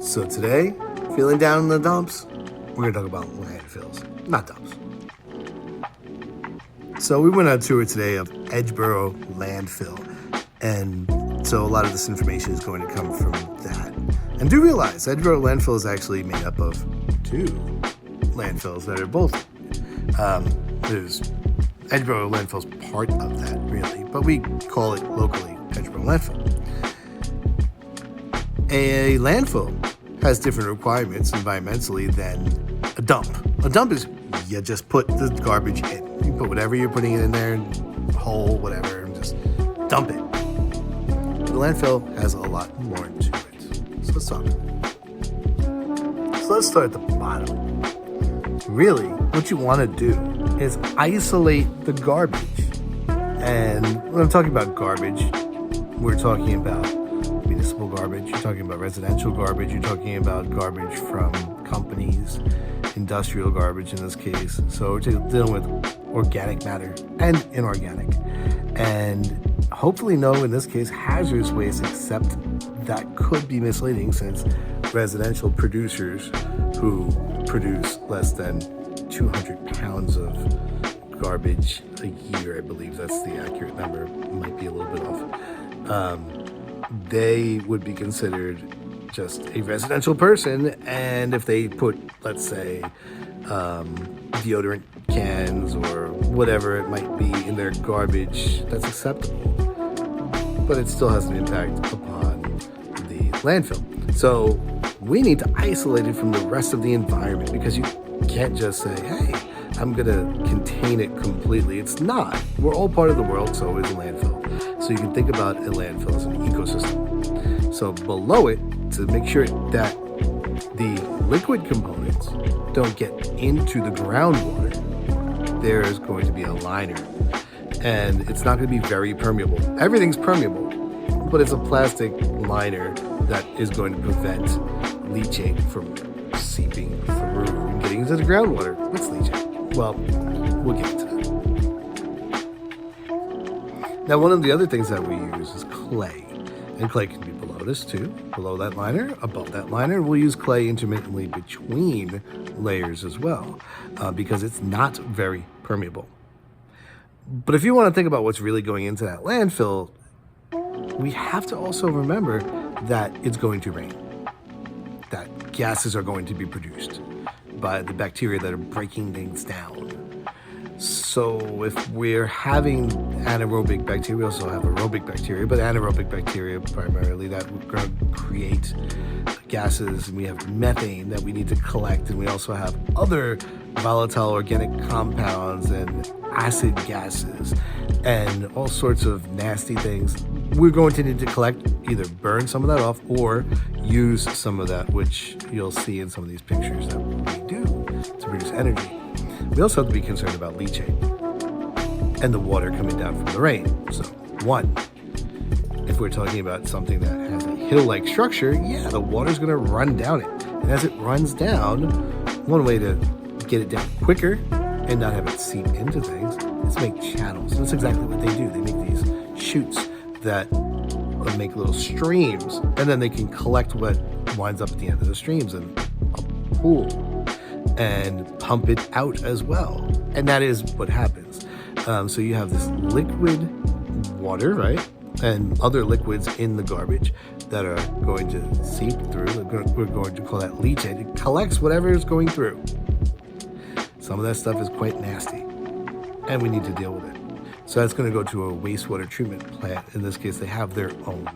So today, feeling down in the dumps, we're going to talk about landfills, not dumps. So we went on a tour today of Edgeboro Landfill, and so a lot of this information is going to come from that. And do realize Edgeboro Landfill is actually made up of two landfills that are both, there's Edgeboro Landfill's part of that really, but we call it locally Edgeboro Landfill. A landfill has different requirements environmentally than a dump. A dump is you just put the garbage in. You put whatever you're putting in there, hole, whatever, and just dump it. The landfill has a lot more to it. So let's talk. So let's start at the bottom. Really, what you want to do is isolate the garbage. And when I'm talking about garbage, we're talking about municipal garbage, you're talking about residential garbage, you're talking about garbage from companies, industrial garbage in this case. So we're dealing with organic matter and inorganic. And hopefully no, in this case, hazardous waste, except that could be misleading since residential producers who produce less than 200 pounds of garbage a year, I believe that's the accurate number, might be a little bit off, they would be considered just a residential person. And if they put, let's say, deodorant cans or whatever it might be in their garbage, that's acceptable. But it still has an impact upon the landfill. So we need to isolate it from the rest of the environment, because you can't just say, hey, I'm going to contain it completely. It's not. We're all part of the world, so is a landfill. So you can think about a landfill as an ecosystem. So below it, to make sure that the liquid components don't get into the groundwater, there's going to be a liner. And it's not going to be very permeable. Everything's permeable, but it's a plastic liner that is going to prevent leachate from seeping through and getting into the groundwater. What's leachate? Well, we'll get into that. Now, one of the other things that we use is clay. And clay can be below this too, below that liner, above that liner. We'll use clay intermittently between layers as well, because it's not very permeable. But if you want to think about what's really going into that landfill, we have to also remember that it's going to rain, that gases are going to be produced by the bacteria that are breaking things down. So if we're having anaerobic bacteria, we also have aerobic bacteria, but anaerobic bacteria primarily that we're going to create gases, and we have methane that we need to collect, and we also have other volatile organic compounds and acid gases and all sorts of nasty things. We're going to need to collect, either burn some of that off or use some of that, which you'll see in some of these pictures that we do to produce energy. We also have to be concerned about leachate and the water coming down from the rain. So, one, if we're talking about something that has a hill-like structure, yeah, the water's going to run down it. And as it runs down, one way to get it down quicker and not have it seep into things is make channels. And that's exactly what they do. They make these chutes that make little streams, and then they can collect what winds up at the end of the streams in a pool and pump it out as well. And that is what happens. So you have this liquid water, right? And other liquids in the garbage that are going to seep through. We're going to call that leachate. It collects whatever is going through. Some of that stuff is quite nasty, and we need to deal with it. So that's going to go to a wastewater treatment plant. In this case, they have their own.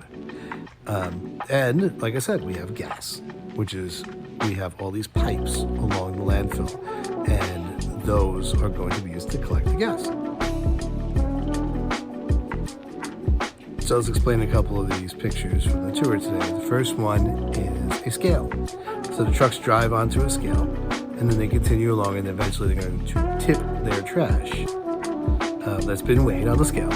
And like I said, we have gas, which is, we have all these pipes along the landfill, and those are going to be used to collect the gas. So let's explain a couple of these pictures from the tour today. The first one is a scale. So the trucks drive onto a scale, and then they continue along, and eventually they're going to tip their trash that's been weighed on the scale,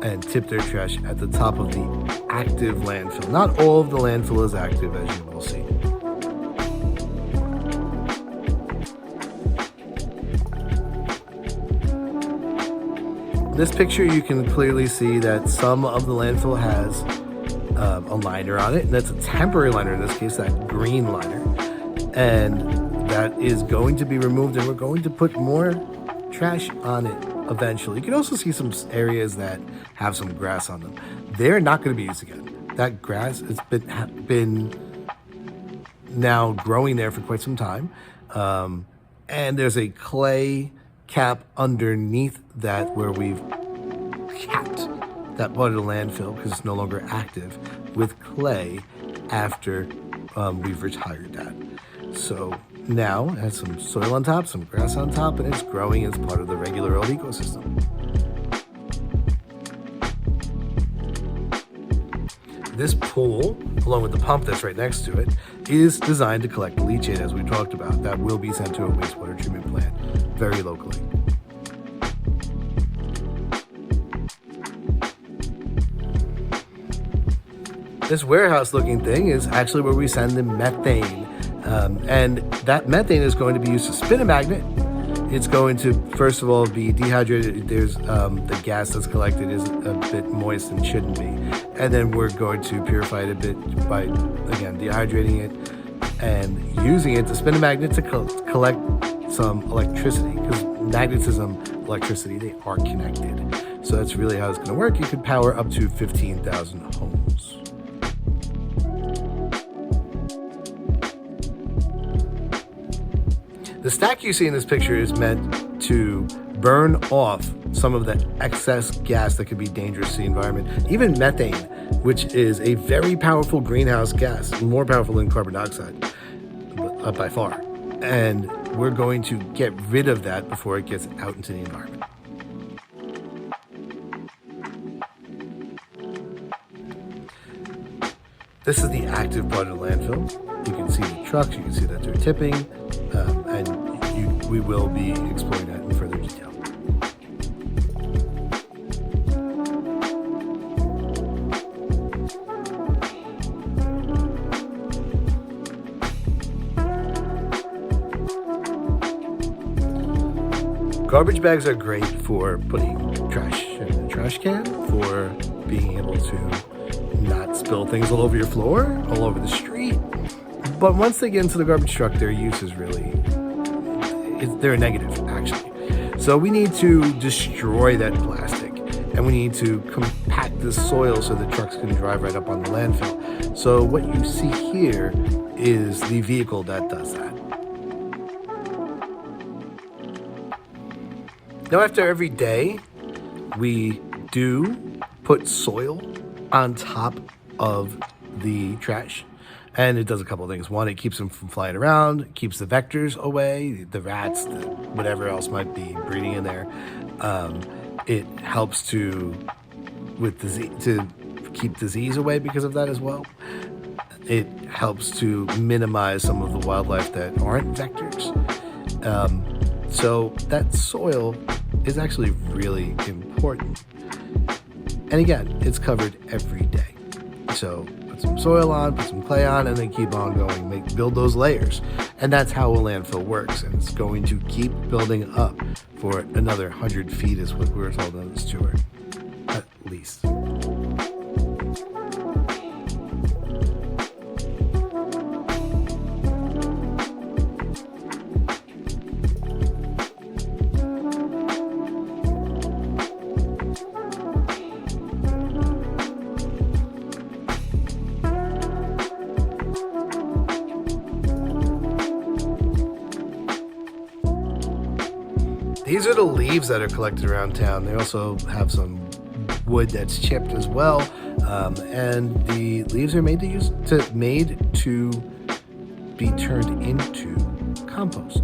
and tip their trash at the top of the active landfill. Not all of the landfill is active, as you will see. This picture, you can clearly see that some of the landfill has a liner on it, and that's a temporary liner in this case, that green liner. And that is going to be removed, and we're going to put more trash on it eventually. You can also see some areas that have some grass on them. They're not going to be used again. That grass has been now growing there for quite some time. And there's a clay cap underneath that where we've capped that part of the landfill because it's no longer active with clay after we've retired that. So now it has some soil on top, some grass on top, and it's growing as part of the regular old ecosystem. This pool, along with the pump that's right next to it, is designed to collect leachate, as we talked about. That will be sent to a wastewater treatment plant very locally. This warehouse-looking thing is actually where we send the methane. And that methane is going to be used to spin a magnet. It's going to, first of all, be dehydrated. There's the gas that's collected is a bit moist and shouldn't be. And then we're going to purify it a bit by, again, dehydrating it and using it to spin a magnet to collect some electricity. Because magnetism, electricity, they are connected. So that's really how it's going to work. You could power up to 15,000 homes. The stack you see in this picture is meant to burn off some of the excess gas that could be dangerous to the environment. Even methane, which is a very powerful greenhouse gas, more powerful than carbon dioxide by far. And we're going to get rid of that before it gets out into the environment. This is the active part of the landfill. You can see the trucks, you can see that they're tipping, and we will be exploring that in further detail. Garbage bags are great for putting trash in the trash can, for being able to not spill things all over your floor, all over the street. But once they get into the garbage truck, their use is really, they're negative, actually. So we need to destroy that plastic, and we need to compact the soil so the trucks can drive right up on the landfill. So what you see here is the vehicle that does that. Now, after every day, we do put soil on top of the trash. And it does a couple of things. One, it keeps them from flying around, keeps the vectors away, the rats, whatever else might be breeding in there. It helps to keep disease away because of that as well. It helps to minimize some of the wildlife that aren't vectors. So that soil is actually really important. And again, it's covered every day. So put some soil on, put some clay on, and then keep on going. Build those layers. And that's how a landfill works. And it's going to keep building up for another 100 feet is what we were told on this tour, at least. These are the leaves that are collected around town. They also have some wood that's chipped as well, and the leaves are made to be turned into compost.